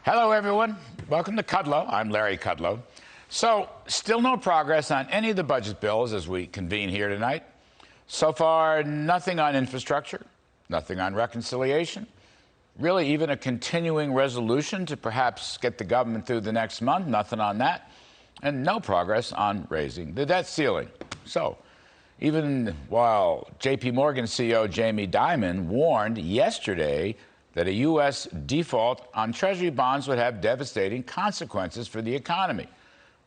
Hello, everyone. Welcome to Kudlow. I'm Larry Kudlow. So, still no progress on any of the budget bills as we convene here tonight. So far, nothing on infrastructure, nothing on reconciliation, really even a continuing resolution to perhaps get the government through the next month, nothing on that, and no progress on raising the debt ceiling. So, even while J.P. Morgan CEO Jamie Dimon warned yesterday that a U.S. default on Treasury bonds would have devastating consequences for the economy.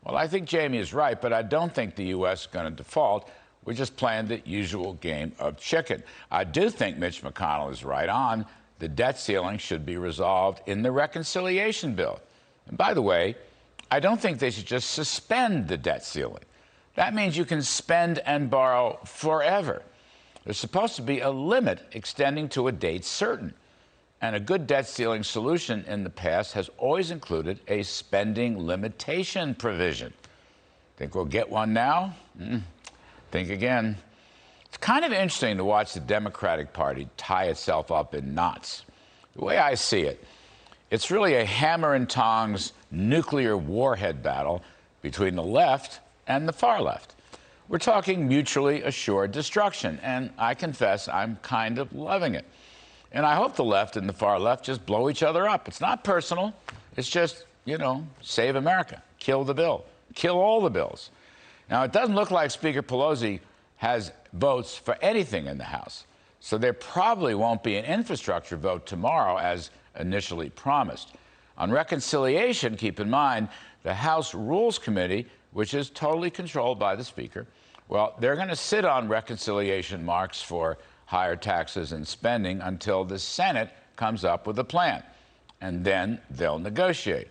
Well, I think Jamie is right, but I don't think the U.S. is going to default. We're just playing the usual game of chicken. I do think Mitch McConnell is right on. The debt ceiling should be resolved in the reconciliation bill. And by the way, I don't think they should just suspend the debt ceiling. That means you can spend and borrow forever. There's supposed to be a limit extending to a date certain. And a good debt ceiling solution in the past has always included a spending limitation provision. Think we'll get one now? Think again. It's kind of interesting to watch the Democratic Party tie itself up in knots. The way I see it, it's really a hammer and tongs nuclear warhead battle between the left and the far left. We're talking mutually assured destruction, and I confess I'm kind of loving it. And I hope the left and the far left just blow each other up. It's not personal. It's just, save America. Kill the bill. Kill all the bills. Now, it doesn't look like Speaker Pelosi has votes for anything in the House. So there probably won't be an infrastructure vote tomorrow as initially promised. On reconciliation, keep in mind, the House Rules Committee, which is totally controlled by the Speaker, well, they're going to sit on reconciliation marks for higher taxes and spending until the Senate comes up with a plan. And then they'll negotiate.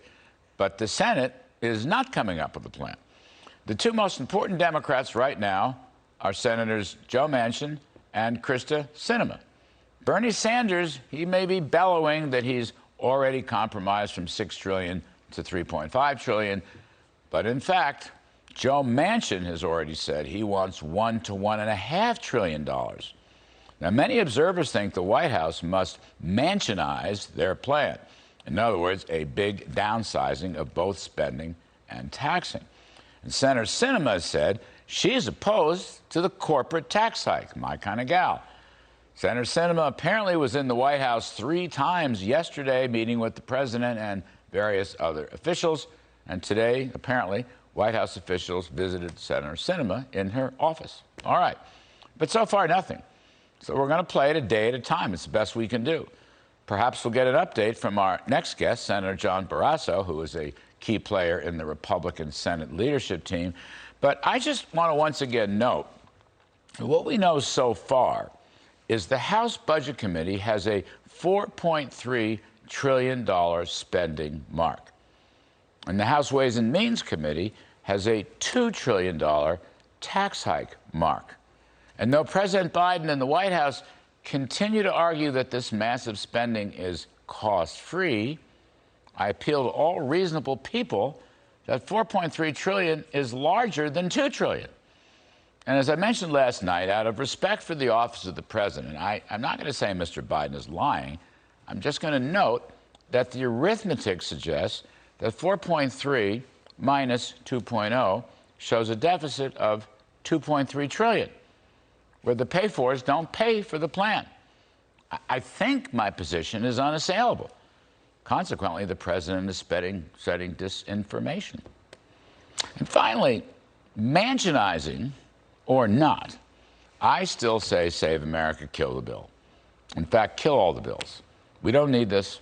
But the Senate is not coming up with a plan. The two most important Democrats right now are Senators Joe Manchin and Krista Sinema. Bernie Sanders, he may be bellowing that he's already compromised from $6 trillion to $3.5 trillion. But in fact, Joe Manchin has already said he wants $1 to $1.5 trillion. Now, many observers think the White House must Manchinize their plan. In other words, a big downsizing of both spending and taxing. And Senator Sinema has said she's opposed to the corporate tax hike, my kind of gal. Senator Sinema apparently was in the White House 3 times yesterday, meeting with the president and various other officials. And today, apparently, White House officials visited Senator Sinema in her office. All right. But so far, nothing. So we're going to play it a day at a time. It's the best we can do. Perhaps we'll get an update from our next guest, Senator John Barrasso, who is a key player in the Republican Senate leadership team. But I just want to once again note what we know so far is the House Budget Committee has a $4.3 trillion spending mark. And the House Ways and Means Committee has a $2 trillion tax hike mark. And though President Biden and the White House continue to argue that this massive spending is cost-free, I appeal to all reasonable people that $4.3 trillion is larger than $2 trillion. And as I mentioned last night, out of respect for the office of the president, I'm not going to say Mr. Biden is lying. I'm just going to note that the arithmetic suggests that 4.3 minus 2.0 shows a deficit of 2.3 trillion, where the pay-fors don't pay for the plan. I think my position is unassailable. Consequently, the president is setting disinformation. And finally, Manchinizing or not, I still say save America, kill the bill. In fact, kill all the bills. We don't need this.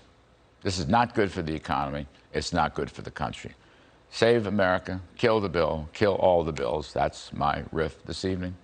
This is not good for the economy. It's not good for the country. Save America, kill the bill, kill all the bills. That's my riff this evening.